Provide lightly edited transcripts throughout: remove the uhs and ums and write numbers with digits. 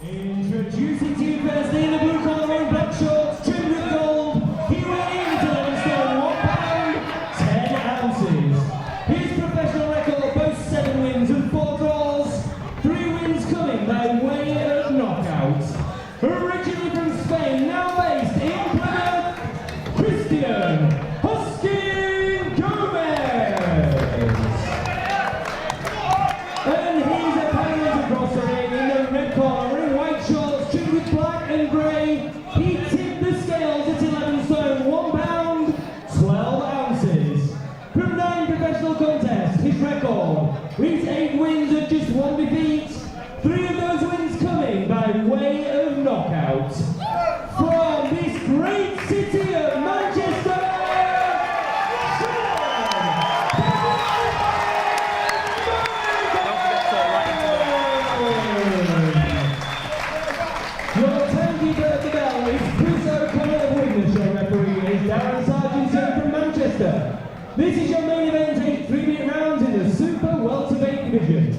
Introducing to you firstly in the blue collar wearing black shorts, trimmed with gold. He weighs 11 stone, 1 pound, 10 ounces. His professional record boasts 7 wins and 4 draws. 3 wins coming by way of knockout. Originally from Spain, now based in Plymouth, Christian Hoskin Gomez. And he's opponent across the ring in the red corner, wearing white shorts trimmed with black and grey. He tipped the scales at 11 stone, 1 pound, 12 ounces. From 9 professional contests, his record reads 8 wins and just 1 defeat. 3 of those wins coming by way of knockout. From this great city of Manchester, your timekeeper at the bell is Chris O'Connor of Wigan. Show referee is Darren Sargent from Manchester. This is your main event, 8 3-minute rounds in the super welterweight division.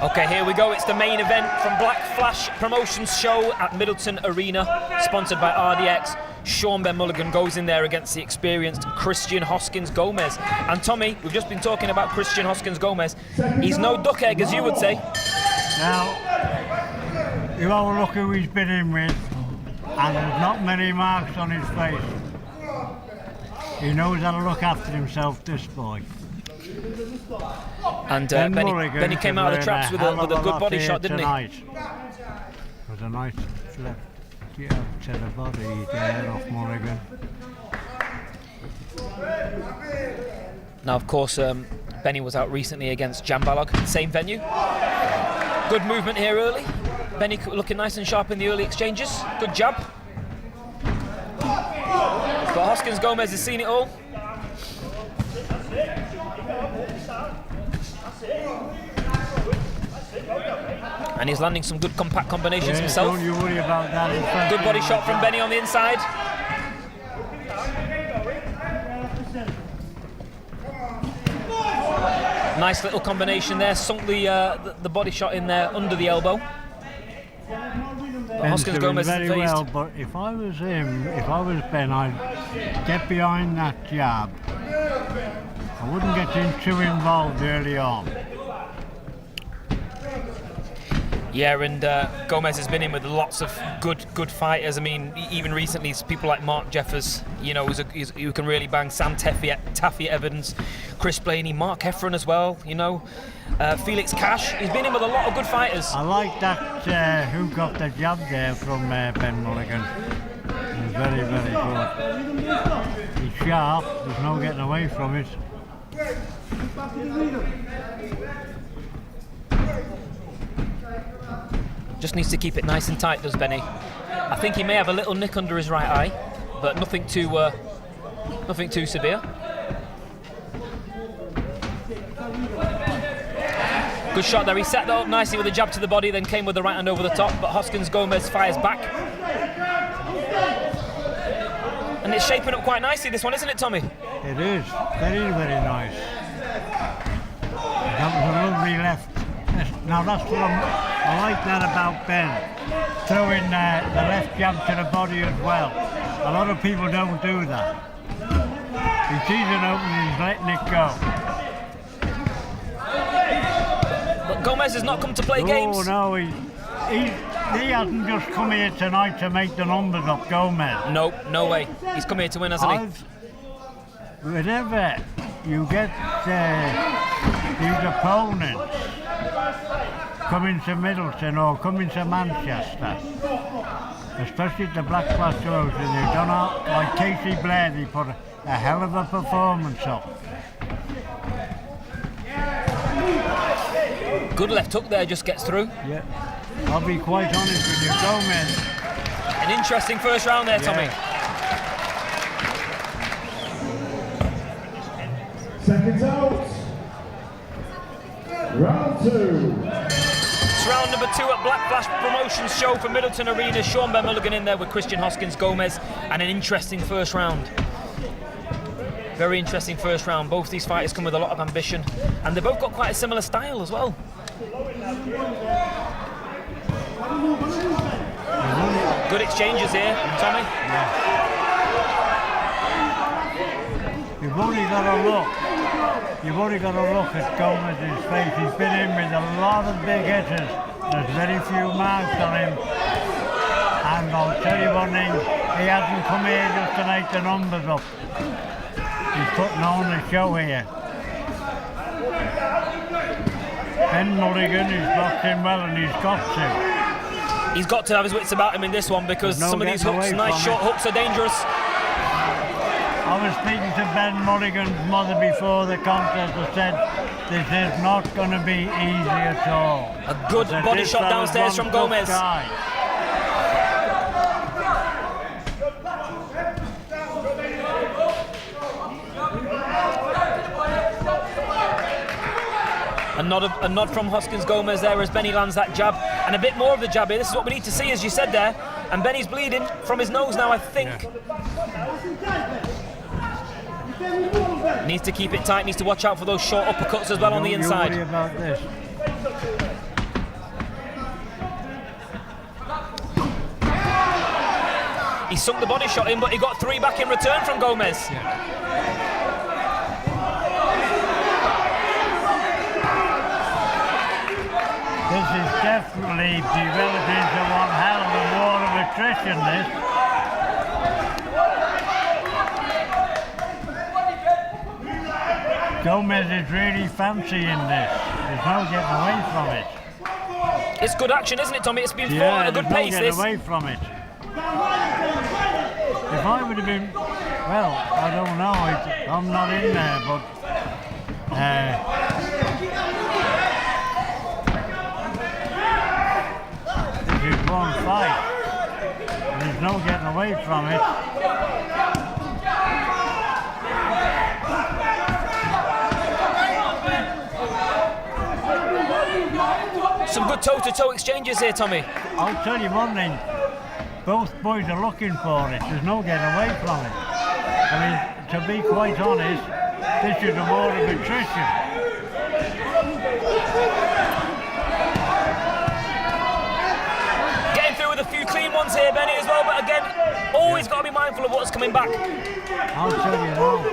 Okay, here we go. It's the main event from Black Flash Promotions show at Middleton Arena, sponsored by RDX. Sean Ben Mulligan goes in there against the experienced Christian Hoskins Gomez. And Tommy, we've just been talking about Christian Hoskins Gomez. He's no duck egg, as you would say. Now, you have a look who he's been in with, and there's not many marks on his face. He knows how to look after himself, this boy. And Benny came out of the traps with a good body shot, didn't he? It was a nice left to the body there off Mulligan. Now, of course, Benny was out recently against Jambalog, same venue. Good movement here early. Benny looking nice and sharp in the early exchanges. Good jab. But Hoskins Gomez has seen it all. And he's landing some good compact combinations himself. Don't you worry about that. Good body shot from Benny on the inside. Nice little combination there. Sunk the body shot in there under the elbow. But Hoskins Gomez very isn't phased. well, but if I was him, if I was Ben, I'd get behind that jab. I wouldn't get too involved early on. Yeah, and Gomez has been in with lots of good fighters. I mean, even recently, it's people like Mark Jeffers, you know, who can really bang. Sam Taffy Evans, Chris Blaney, Mark Heffron as well, you know. Felix Cash. He's been in with a lot of good fighters. I like that who got the jab there from Ben Mulligan. It was very, very good. He's sharp, there's no getting away from it. Just needs to keep it nice and tight, does Benny. I think he may have a little nick under his right eye, but nothing too severe. Good shot there. He set that up nicely with a jab to the body, then came with the right hand over the top, but Hoskins Gomez fires back. And it's shaping up quite nicely, this one, isn't it, Tommy? It is. Very, very nice. That was a lovely left. Now that's what I like that about Ben, throwing the left jab to the body as well. A lot of people don't do that. He sees it open and he's letting it go. But Gomez has not come to play games. Oh no, he hasn't just come here tonight to make the numbers up, Gomez. Nope, no way. He's come here to win, hasn't he? Whenever you get these opponents coming to Middleton or coming to Manchester, especially the Black Flash shows, and they've done out like Casey Blair, they put a hell of a performance up. Good left hook there, just gets through. Yeah, I'll be quite honest with you, Gomez. An interesting first round there, Tommy. Seconds out. Round 2. It's round number 2 at Black Flash Promotions show for Middleton Arena. Sean Ben Mulligan in there with Christian Hoskins Gomez, and an interesting first round. Very interesting first round. Both these fighters come with a lot of ambition, and they've both got quite a similar style as well. Good exchanges here, Tommy. Yeah. You've only got to look. You've only got to look at Gomez's face. He's been in with a lot of big hitters. There's very few marks on him. And I'll tell you one thing, he hasn't come here just to make the numbers up. He's putting on the show here. Ben Mulligan is blocked in well, and he's got to. He's got to have his wits about him in this one, because some of these hooks, nice short hooks, are dangerous. I was speaking to Ben Mulligan's mother before the contest. I said, this is not going to be easy at all. A good body shot downstairs from Gomez. A nod from Hoskins Gomez there as Benny lands that jab, and a bit more of the jab here. This is what we need to see, as you said there. And Benny's bleeding from his nose now, I think. Yeah. Needs to keep it tight, needs to watch out for those short uppercuts as well on the inside. Don't worry about this. He sunk the body shot in, but he got 3 back in return from Gomez. Yeah. This is definitely developing into one hell of a war of attrition, this. Gomez is really fancying this. There's no getting away from it. It's good action, isn't it, Tommy? It's been fought at a good pace, this. Away from it. If I would have been, well, I don't know, I'm not in there, but this is one fight. There's no getting away from it. Some good toe-to-toe exchanges here, Tommy. I'll tell you one thing. Both boys are looking for it. There's no getting away from it. I mean, to be quite honest, this is a war of attrition. Getting through with a few clean ones here, Benny, as well. But again, always got to be mindful of what's coming back. I'll tell you now.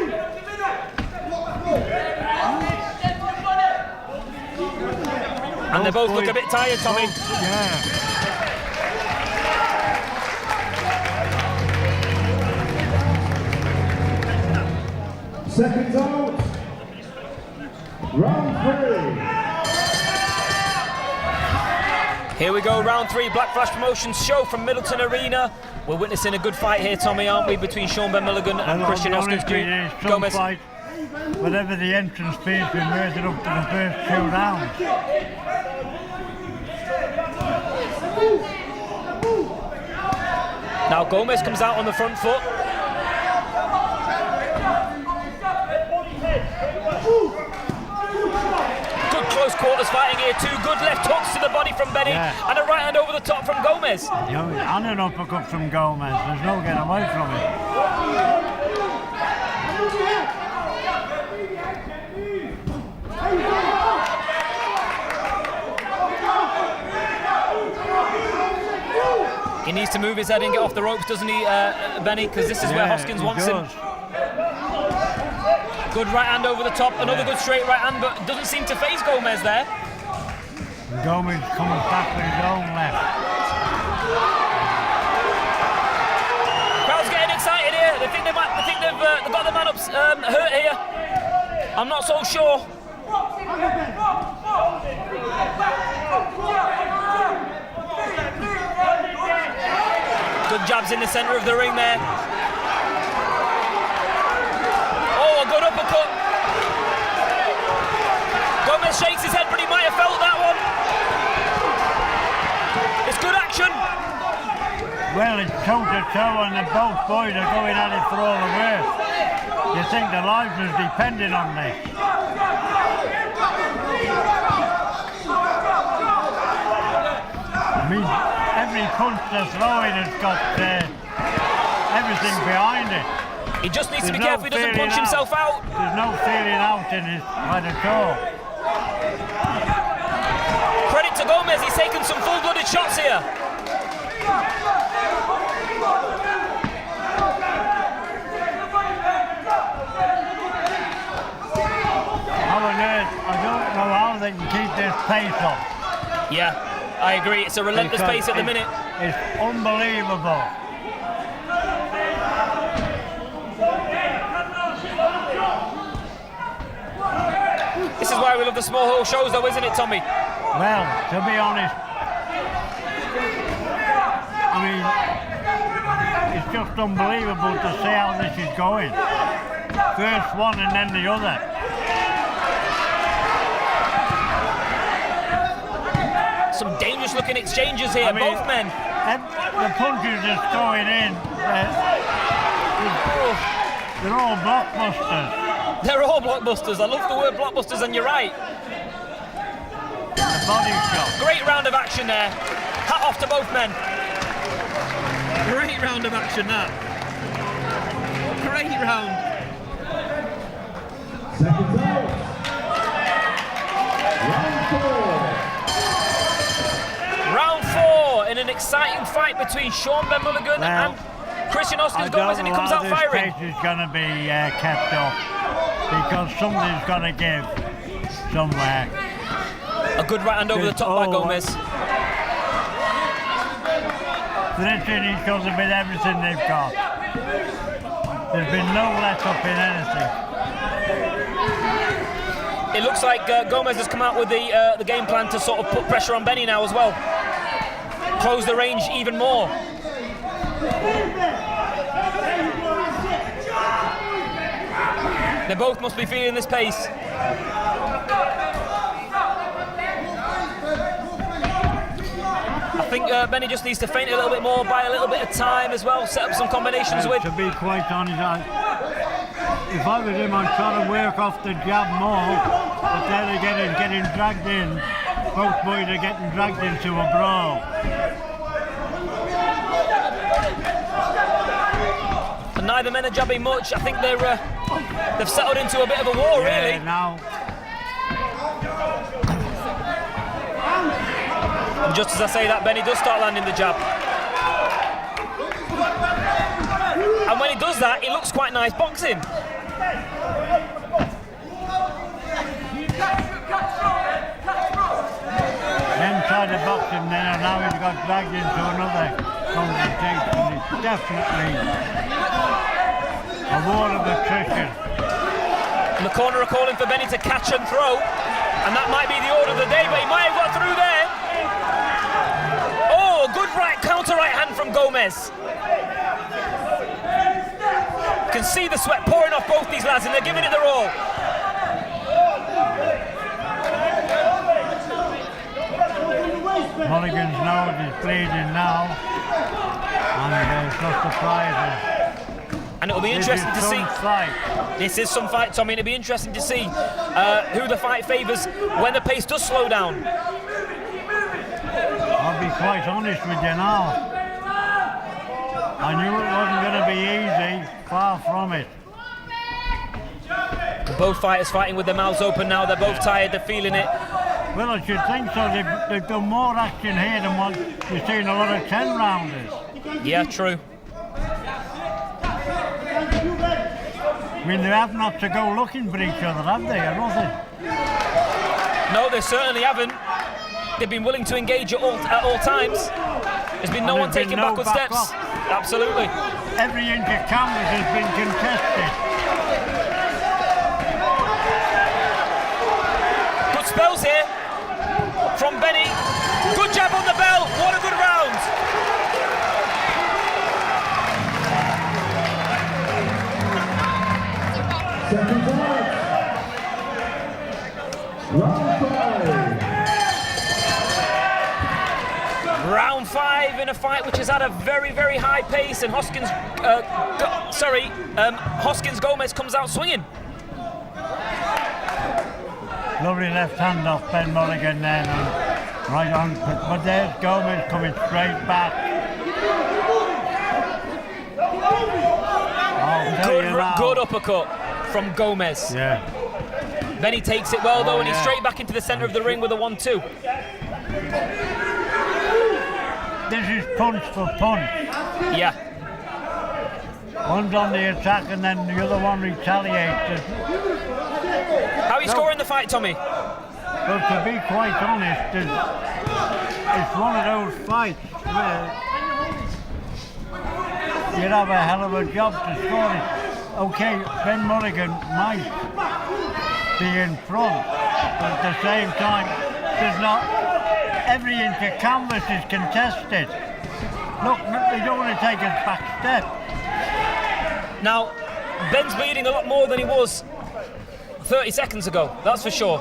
And they both look a bit tired, Tommy. Yeah. Seconds out. Round 3. Here we go, round 3, Black Flash Promotions show from Middleton Arena. We're witnessing a good fight here, Tommy, aren't we, between Sean Ben Mulligan and Christian Hoskins Gomez. Fight, whatever the entrance fees, we made it up to the first 2 rounds. Now Gomez comes out on the front foot. Good close quarters fighting here. 2 good left hooks to the body from Benny, and a right hand over the top from Gomez. And an uppercut from Gomez. There's no getting away from it. He needs to move his head and get off the ropes, doesn't he, Benny? Because this is where Hoskins wants him. Good right hand over the top, another good straight right hand, but doesn't seem to phase Gomez there. Gomez coming back with his own left. Crowd's getting excited here. They think they've got the man up hurt here. I'm not so sure. Good jabs in the centre of the ring there. Oh, a good uppercut. Gomez shakes his head, but he might have felt that one. It's good action. Well, it's toe-to-toe, and both boys are going at it for all the worth. You think their lives is depending on this. I mean, every punch they're throwing has got everything behind it. He just needs to be careful he doesn't punch himself out. There's no feeling out in his fight at all. Credit to Gomez. Gomez, he's taken some full-blooded shots here. I don't know how they can keep this pace up. Yeah, I agree. It's a relentless pace at the minute. It's unbelievable. This is why we love the small hole shows, though, isn't it, Tommy? Well, to be honest, I mean, it's just unbelievable to see how this is going. First one and then the other. Some dangerous looking exchanges here, both men. The punches that's going in, they're all blockbusters. They're all blockbusters. I love the word blockbusters, and you're right. The body shot. Great round of action there. Hat off to both men. Great round of action, that. Great round. Seconds out. Round 4 in an exciting fight between Sean Ben Mulligan and Christian Hoskin Gomez, and he comes out firing. This pace is going to be kept up because something's going to give somewhere. A good right hand over the top by Gomez. Threatening each other with everything they've got. There's been no let up in anything. It looks like Gomez has come out with the game plan to sort of put pressure on Benny now as well. Close the range even more. They both must be feeling this pace. I think Benny just needs to feint a little bit more, buy a little bit of time as well, set up some combinations with. To be quite honest, if I was him, I'd try to work off the jab more, but then again, it's getting dragged in. Both boys are getting dragged into a brawl. And neither men are jabbing much. I think they've settled into a bit of a war, really. Now. And just as I say that, Benny does start landing the jab. And when he does that, it looks quite nice boxing. Then tried to box him then, and now he's got dragged into another confrontation. It's definitely a war of attrition. In the corner are calling for Benny to catch and throw, and that might be the order of the day, but he might have got through there. Oh, a good counter right hand from Gomez. You can see the sweat pouring off both these lads, and they're giving it their all. Mulligan's nose is bleeding now, and it's not surprising. And it'll be interesting to see. This is some fight, Tommy, and it'll be interesting to see who the fight favours when the pace does slow down. I'll be quite honest with you now. I knew it wasn't going to be easy, far from it. Both fighters fighting with their mouths open now. They're both tired, they're feeling it. Well, I should think so. They've done more action here than what you've seen a lot of 10-rounders. Yeah, true. I mean, they have not to go looking for each other, have they, or nothing? No, they certainly haven't. They've been willing to engage at all times. There's been no one taking backward steps. Absolutely. Every inch of canvas has been contested. Good spells here from Benny. Good jab on the bell. What a good round. Seconds out. Round 5. Round 5 in a fight which has had a very, very high pace, and Hoskin's Gomez comes out swinging. Lovely left hand off Ben Mulligan then, and right on, but there's Gomez coming straight back. Good uppercut from Gomez. Yeah. Benny takes it well though, and he's straight back into the centre of the ring with a 1-2. This is punch for punch. Yeah. One's on the attack and then the other one retaliates. How are you scoring the fight, Tommy? Well, to be quite honest, it's one of those fights where you'd have a hell of a job to score it. Okay, Ben Mulligan might be in front, but at the same time, there's not every inch of canvas is contested. Look, they don't want to take a back step. Now, Ben's bleeding a lot more than he was 30 seconds ago, that's for sure.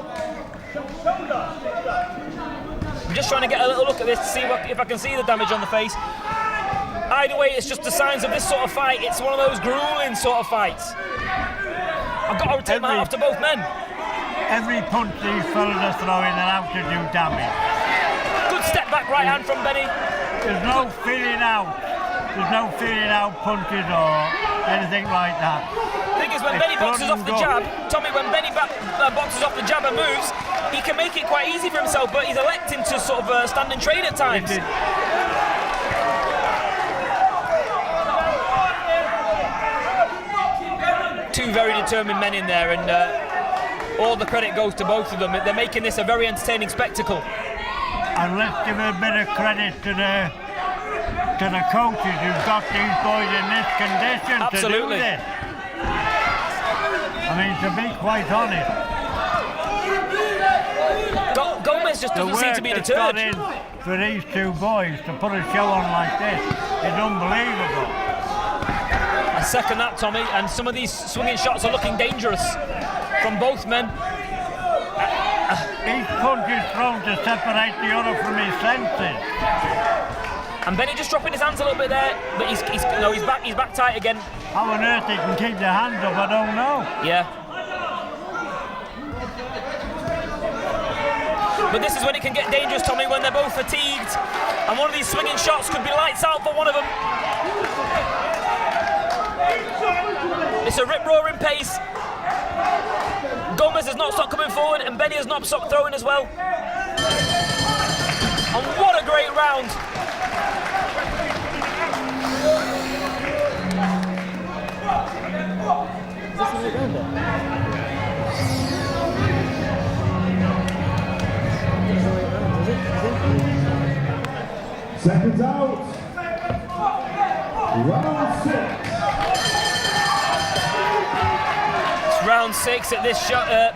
I'm just trying to get a little look at this to see if I can see the damage on the face. Either way, it's just the signs of this sort of fight. It's one of those grueling sort of fights. I've got to take my hat off to both men. Every punch these fellas are throwing, they're out to do damage. Good step back right hand from Benny. There's no feeling out. There's no feeling out punches or anything like that. The thing is, when Benny boxes off the jab, Tommy, when Benny boxes off the jab and moves, he can make it quite easy for himself, but he's electing to sort of stand and trade at times. Two very determined men in there, and all the credit goes to both of them. They're making this a very entertaining spectacle. And let's give a bit of credit to the coaches who've got these boys in this condition. Absolutely. To do this. I mean, to be quite honest, Gomez just doesn't seem to be deterred. The work that's gone in for these two boys to put a show on like this is unbelievable. I second that, Tommy, and some of these swinging shots are looking dangerous from both men. Each punch is thrown to separate the other from his senses. And Benny just dropping his hands a little bit there, but he's back tight again. How on earth he can keep their hands up, I don't know. Yeah. But this is when it can get dangerous, Tommy, when they're both fatigued, and one of these swinging shots could be lights out for one of them. It's a rip-roaring pace. Gomez has not stopped coming forward, and Benny has not stopped throwing as well. And what a great round. Seconds out. Round 6. It's round 6 at this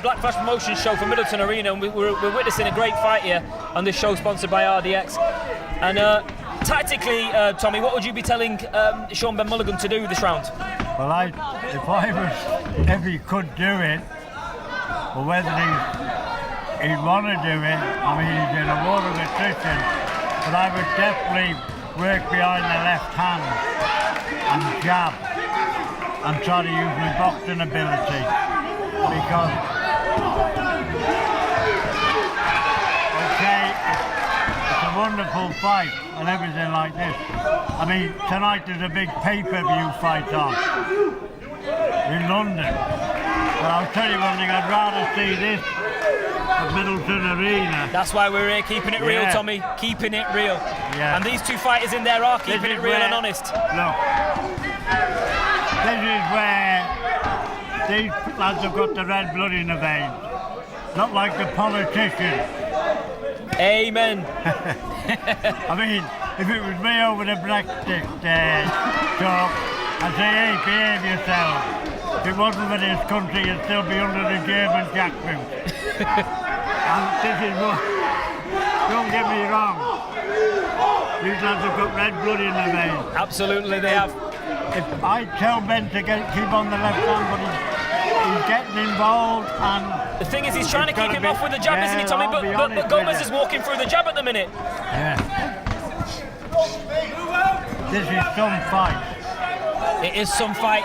Black Flash Promotions show for Middleton Arena, and we're witnessing a great fight here on this show sponsored by RDX. And tactically, Tommy, what would you be telling Sean Ben Mulligan to do this round? Well, if he could do it, or whether he'd want to do it, I mean, he's in a war of attrition, but I would definitely work behind the left hand and jab and try to use my boxing ability, because okay, it's a wonderful fight and everything like this. I mean, tonight there's a big pay-per-view fight on in London, but I'll tell you one thing, I'd rather see this at Middleton Arena. That's why we're here, keeping it real, Tommy, keeping it real. Yeah. And these two fighters in there are keeping it real and honest. Look, this is where these lads have got the red blood in the veins, not like the politicians. Amen. I mean, if it was me over the Brexit talk, I'd say, hey, behave yourself. If it wasn't for this country, you'd still be under the German jackboot. And this is what, don't get me wrong, these lads have got red blood in their veins. Absolutely, they have. If I tell Ben to keep on the left hand, but he's getting involved, and the thing is, he's trying to keep him off with the jab, isn't he, Tommy? But Gomez is walking through the jab at the minute. Yeah. This is some fight. It is some fight.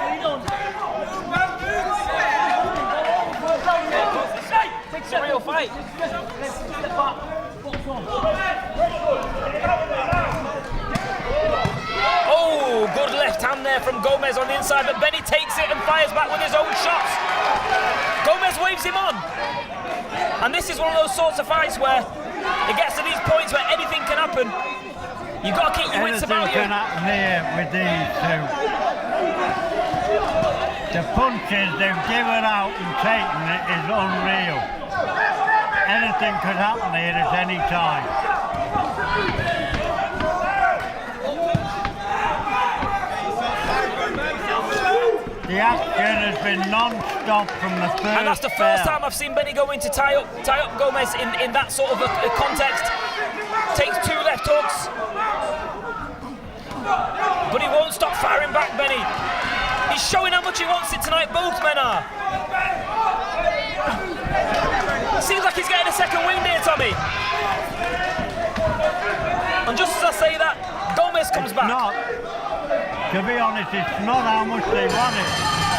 It's a real fight. Oh, good left hand there from Gomez on the inside, but Benny takes it and fires back with his own shots. Gomez waves him on. And this is one of those sorts of fights where it gets to these points where anything can happen. You've got to keep your wits about you. Anything can happen here with these two. The punches they've given out and taken is unreal. Anything could happen here at any time. The action has been non-stop from the first And that's the first time I've seen Benny go in to tie up Gomez in that sort of a context. Takes 2 left hooks. But he won't stop firing back, Benny. He's showing how much he wants it tonight, both men are. Seems like he's getting a second wind here, Tommy. And just as I say that, Gomez comes back. To be honest, it's not how much they want it.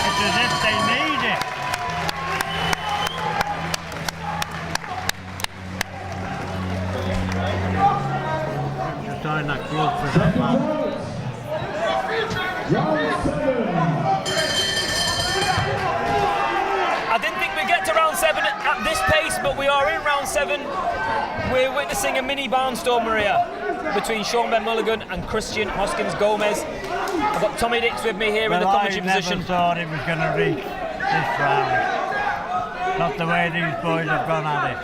It's as if they need it. Just trying that glove for that man. I didn't think we'd get to round 7 at this pace, but we are in round 7. We're witnessing a mini barnstorm, Maria, between Sean Ben Mulligan and Christian Hoskins Gomez. I've got Tommy Dix with me here in the commentary position. I never thought it was going to reach this round. Not the way these boys have gone at it.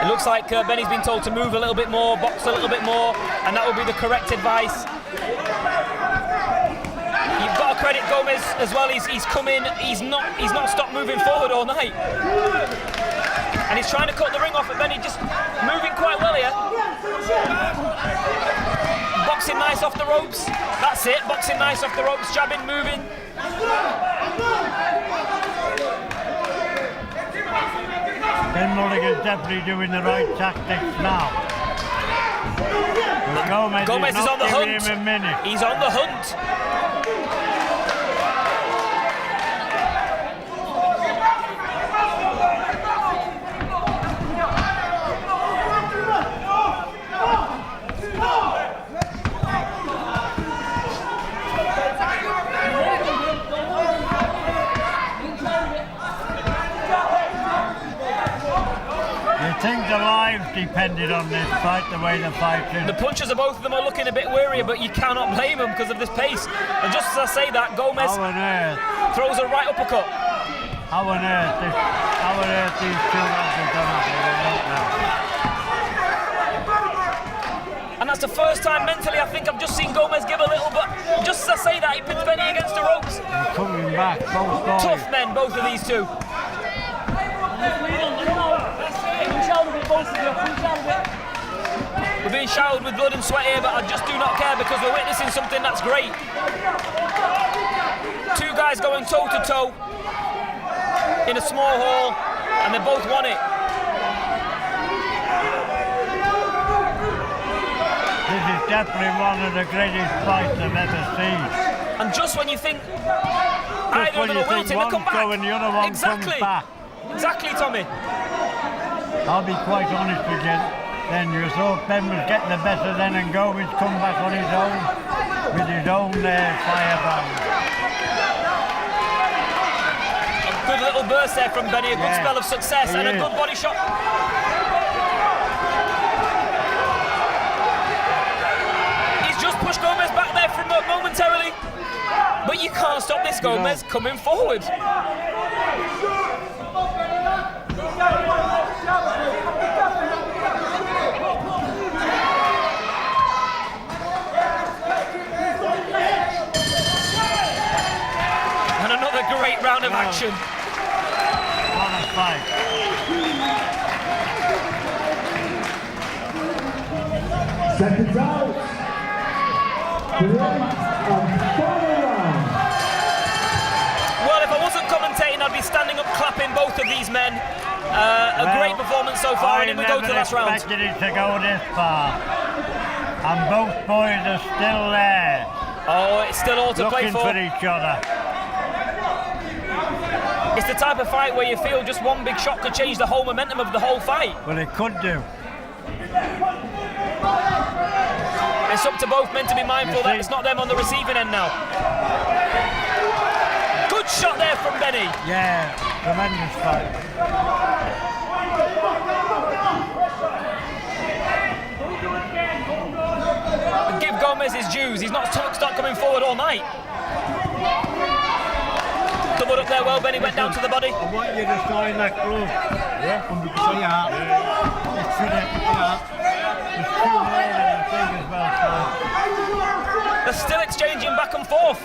It looks like Benny's been told to move a little bit more, box a little bit more, and that would be the correct advice. You've got to credit Gomez as well. He's come in. He's not stopped moving forward all night, and he's trying to cut the ring off. But Benny just moving quite well here. Boxing nice off the ropes. That's it. Boxing nice off the ropes. Jabbing, moving. Ben Mulligan's definitely doing the right tactics now. But Gomez is on the hunt. Him a minute. He's on the hunt. I think the lives depended on this fight, the way the fight is. The punches of both of them are looking a bit weary, but you cannot blame them because of this pace. And just as I say that, Gomez throws a right uppercut. How on earth these two lads have done it? And that's the first time mentally I think I've just seen Gomez give a little, but just as I say that, he pins Benny against the ropes. They're coming back, both boys. Tough men, both of these two. We're being showered with blood and sweat here, but I just do not care because we're witnessing something that's great. 2 guys going toe to toe in a small hall, and they both won it. This is definitely one of the greatest fights I've ever seen. And just when you think either of them are wilting, they come back. And the other one exactly. comes back. Exactly, Tommy. I'll be quite honest with you. Then you thought Ben was getting the better then, and Gomez come back on his own with his own firebrand. A good little burst there from Benny, a good spell of success, and a good body shot. He's just pushed Gomez back there from momentarily, but you can't stop this Gomez coming forward. And another great round of action. What a fight. Seconds out. Well, if I wasn't commentating, I'd be standing up clapping both of these men. A great performance so far, and then we go to the last round. I never expected it to go this far. And both boys are still there. Oh, it's still all to play for. Looking for each other. It's the type of fight where you feel just one big shot could change the whole momentum of the whole fight. Well, it could do. It's up to both men to be mindful that it's not them on the receiving end now. Good shot there from Benny. Yeah, tremendous fight. Give Gomez his dues. He's not stopped coming forward all night. Doubled up there well. Benny went down to the body. I want you to sign that glove. Yeah, 100%. Yeah. It's for it. Yeah. There's 2 more than I think as well. They're still exchanging back and forth.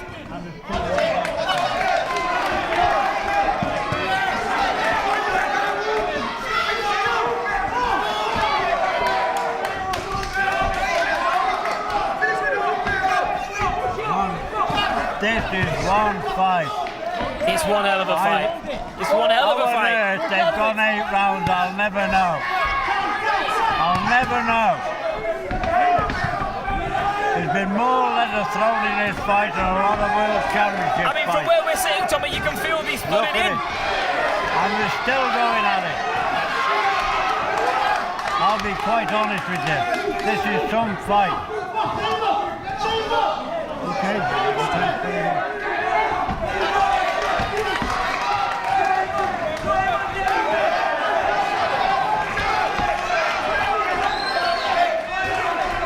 This is one fight. It's one hell of a fight. It's one hell of a fight. They've gone 8 rounds, I'll never know. I'll never know. There's been more leather thrown in this fight than a lot of world championship I mean, from fights. where we're sitting, Tommy, you can feel these flooding in. And they're still going at it. I'll be quite honest with you. This is some fight. Okay.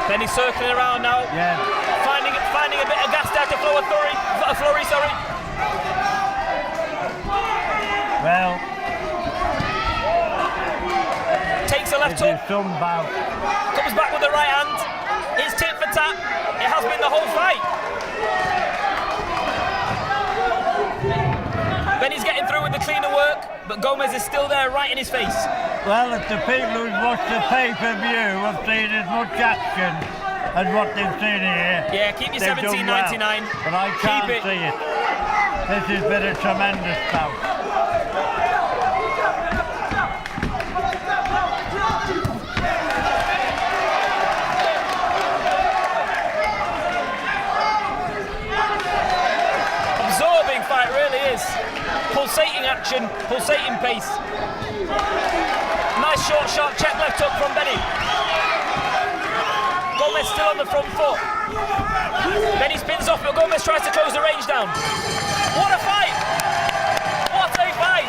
Benny's circling around now. Yeah. Finding a bit of gas there to flow a flurry, sorry. Well, takes a left this is hook, some bout. comes back with the right hand. It's tit for tat. It has been the whole fight. Benny's getting through with the cleaner work, but Gomez is still there right in his face. Well, if the people who've watched the pay-per-view have seen as much action as what they've seen here, Yeah, keep your they've done $17.99. well. But I can't Keep it. see it. This has been a tremendous bout. Absorbing fight, really is. Pulsating action, pulsating pace. Nice sharp check left hook from Benny. Gomez still on the front foot. Benny spins off, but Gomez tries to close the range down. What a fight! What a fight!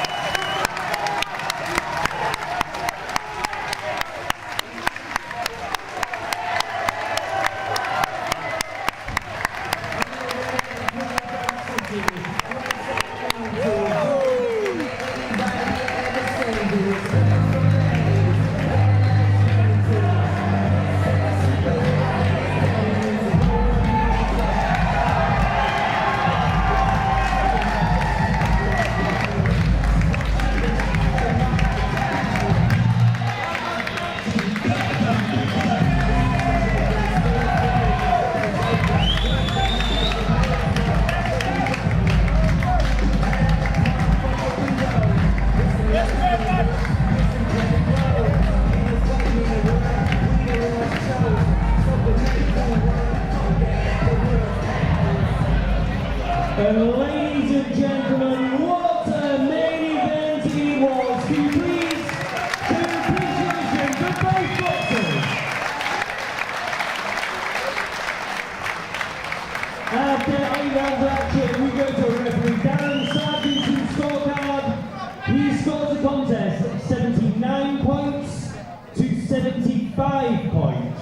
And ladies and gentlemen, what a main event it was. Can you please show appreciation for both boxers? After 8 rounds of action, we go to referee Darren Sargent's scorecard. He scores the contest 79 points to 75 points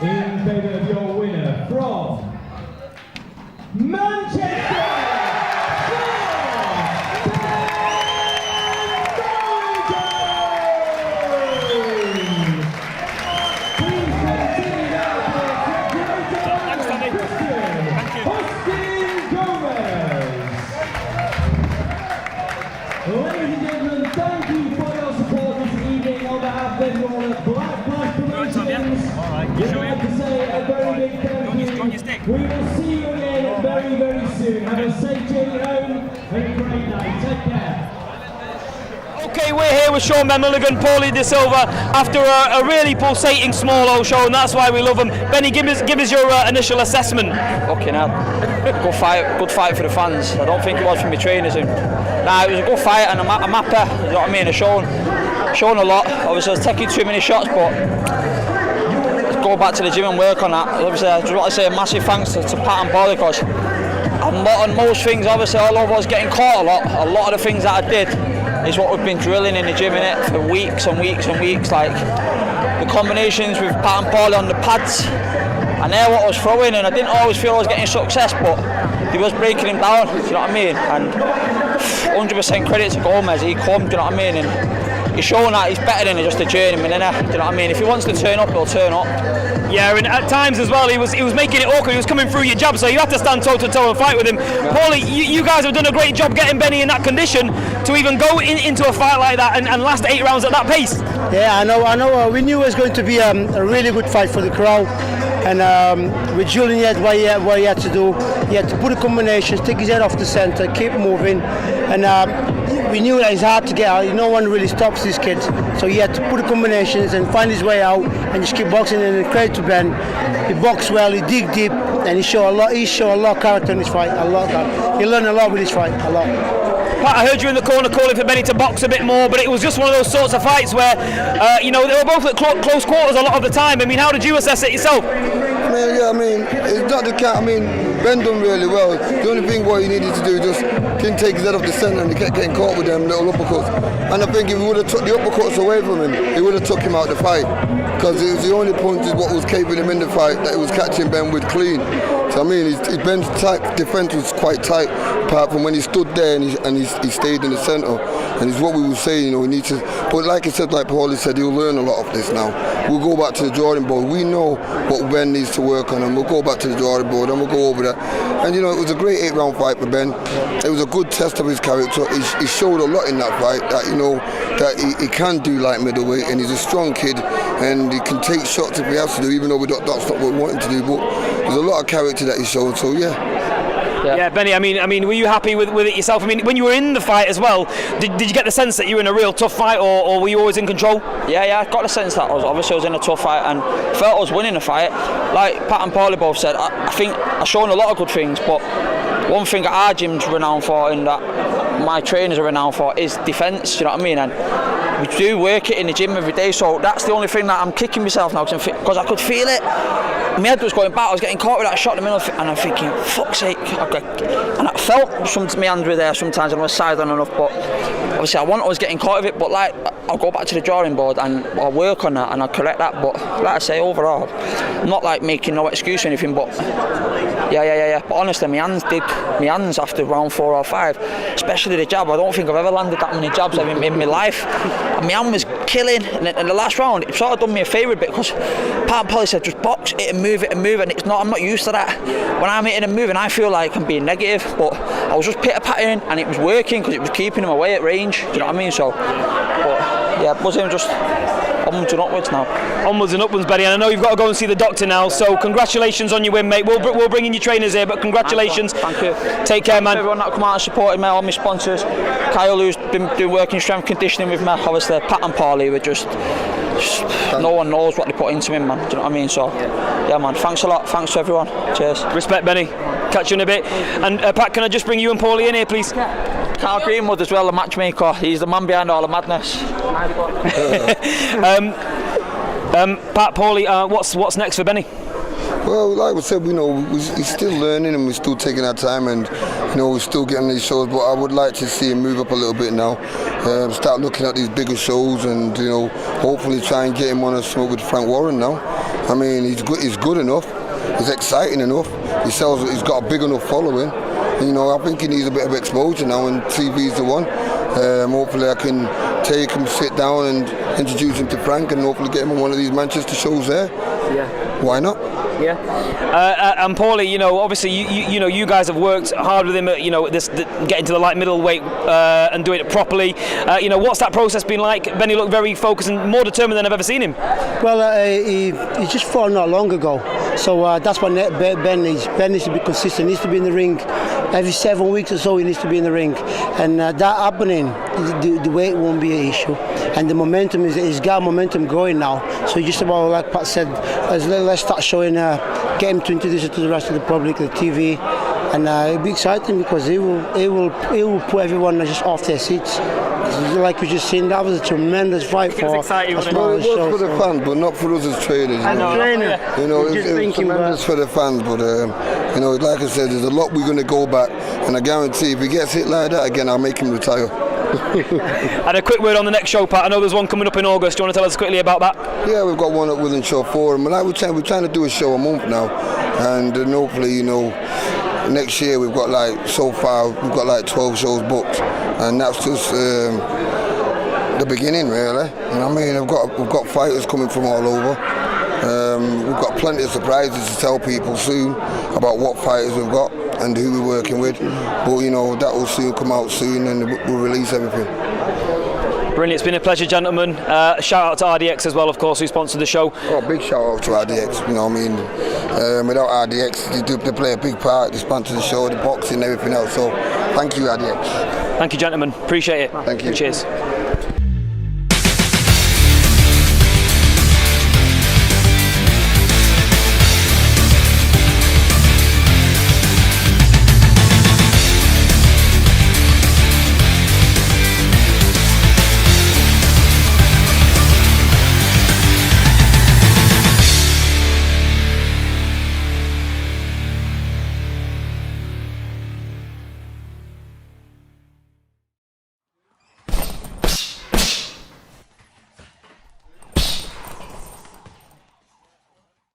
in favour of your winner from Manchester! Ladies and gentlemen, thank you for your support this evening on behalf of everyone at Black Flash Promotions. We'd like to say a very big thank you. We will see you again very, very soon. Have a safe journey home and a great night. Take care. Okay, we're here with Sean Ben Mulligan, Paulie De Silva, after a really pulsating small old show, and that's why we love him. Benny, give us your initial assessment. Fucking hell. Good fight for the fans. I don't think it was for my trainers. It was a good fight, and I'm happy, you know what I mean, I've shown a lot. Obviously I was taking too many shots, but let's go back to the gym and work on that. Obviously I just want to say a massive thanks to Pat and Paulie, because I on most things, obviously, although I was getting caught a lot of the things that I did is what we've been drilling in the gym in it for weeks and weeks and weeks. Like the combinations with Pat and Paul on the pads, and they're what I was throwing, and I didn't always feel I was getting success, but he was breaking him down, do you know what I mean? And 100% credit to Gomez, he come, do you know what I mean? And he's showing that he's better than just a journeyman, innit? Do you know what I mean? If he wants to turn up, he'll turn up. Yeah, and at times as well, he was making it awkward. He was coming through your jab, so you had to stand toe to toe and fight with him. Paulie, you guys have done a great job getting Benny in that condition to even go into a fight like that and last 8 rounds at that pace. Yeah, I know. We knew it was going to be a really good fight for the crowd. And with Julian, what he had to do, he had to put the combinations, take his head off the center, keep moving, and we knew that it's hard to get out. No one really stops this kid, so he had to put the combinations and find his way out and just keep boxing. And credit to Ben, he boxed well, he dig deep, and he showed a lot. He showed a lot of character in this fight. A lot. He learned a lot with this fight. A lot. Pat, I heard you in the corner calling for Benny to box a bit more, but it was just one of those sorts of fights where, they were both at close quarters a lot of the time. I mean, how did you assess it yourself? It's not the cat. Ben done really well. The only thing what he needed to do just didn't take his head off the centre, and he kept getting caught with them little uppercuts. And I think if he would have took the uppercuts away from him, he would have took him out the fight. Because it was the only punch is what was keeping him in the fight, that he was catching Ben with clean. So his Ben's defence was quite tight, apart from when he stood there and he stayed in the centre. And it's what we were saying, we need to. But like I said, like Paulie said, he'll learn a lot of this now. We'll go back to the drawing board. We know what Ben needs to work on, and we'll go back to the drawing board and we'll go over that. And it was a great 8-round fight for Ben. It was a good test of his character. He showed a lot in that fight that that he can do like middleweight, and he's a strong kid, and he can take shots if he has to do, even though that's not what we want him to do. But there's a lot of character that he showed. So Yeah, Benny. I mean, were you happy with it yourself? I mean, when you were in the fight as well, did you get the sense that you were in a real tough fight, or were you always in control? Yeah, I got the sense that I was in a tough fight, and felt I was winning the fight. Like Pat and Paulie both said, I think I've shown a lot of good things, but one thing that our gym's renowned for, and that my trainers are renowned for, is defence. You know what I mean? And we do work it in the gym every day, so that's the only thing that I'm kicking myself now, because I could feel it. My head was going back, I was getting caught with that shot in the middle, and I'm thinking, fuck's sake. And I felt my hands were there sometimes, and I was side on enough, but obviously I was getting caught with it, but I'll go back to the drawing board and I'll work on that and I'll correct that. But like I say, overall, I'm not making no excuse or anything, but yeah. But honestly, my hands after round 4 or 5, especially the jab, I don't think I've ever landed that many jabs in my life. And my hand was killing, and in the last round, it sort of done me a favour a bit, because Pat and Polly said just box it and move, and it's not. I'm not used to that. When I'm hitting and moving, I feel like I'm being negative, but I was just pitter-pattering, and it was working because it was keeping him away at range. Do you know what I mean? So, but yeah, was him just onwards and upwards now. Onwards and upwards, Benny. And I know you've got to go and see the doctor now, so congratulations on your win, mate. We'll bring in your trainers here, but congratulations. Thank you. Take care, man. Everyone that come out and supported me, all my sponsors. Kyle, who's been doing working strength conditioning with me, obviously Pat and Paulie were just no one knows what they put into him, man. Do you know what I mean? So yeah, man, thanks a lot. Thanks to everyone. Cheers. Respect, Benny. Catch you in a bit. And Pat, can I just bring you and Paulie in here, please? Carl Greenwood as well, the matchmaker. He's the man behind all the madness. Pat, Paulie, what's next for Benny? Well, like we said, he's still learning, and we're still taking our time, and we're still getting these shows. But I would like to see him move up a little bit now, start looking at these bigger shows, and hopefully try and get him on a smoke with Frank Warren now. I mean, he's good enough, he's exciting enough, he's got a big enough following. I think he needs a bit of exposure now, and TV's the one. Hopefully I can take him, sit down and introduce him to Frank, and hopefully get him on one of these Manchester shows there. Yeah. Why not? Yeah. And Paulie, obviously you guys have worked hard with him at getting to the light middleweight and doing it properly. What's that process been like? Benny looked very focused and more determined than I've ever seen him. Well, he just fought not long ago, so that's what Ben needs. Ben needs to be consistent. He needs to be in the ring every 7 weeks or so. He needs to be in the ring, and that happening, the weight won't be an issue. And the momentum he's got momentum growing now. So just about, like Pat said, let's start showing, get him to introduce it to the rest of the public, the TV, and it'll be exciting because he will put everyone just off their seats. like we just seen, that was a tremendous fight for us. Well, it was for the fans, but not for us as traders. I know. You know, it was tremendous for the fans, but you know, like I said, there's a lot we're going to go back, and I guarantee if he gets hit like that again, I'll make him retire. And a quick word on the next show, Pat. I know there's one coming up in August. Do you want to tell us quickly about that? Yeah, we've got one at Williamshaw Forum, and like we're trying to do a show a month now, and hopefully, you know, next year we've got so far we've got 12 shows booked, and that's just the beginning, really. And I mean, we've got fighters coming from all over. We've got plenty of surprises to tell people soon about what fighters we've got and who we're working with. But you know, that will soon come out soon, and we'll release everything. Brilliant, it's been a pleasure, gentlemen. Shout out to RDX as well, of course, who sponsored the show. Oh, big shout out to RDX, you know what I mean. Without RDX, they play a big part, they sponsor the show, the boxing and everything else. So thank you, RDX. Thank you, gentlemen. Appreciate it. Thank you. Cheers.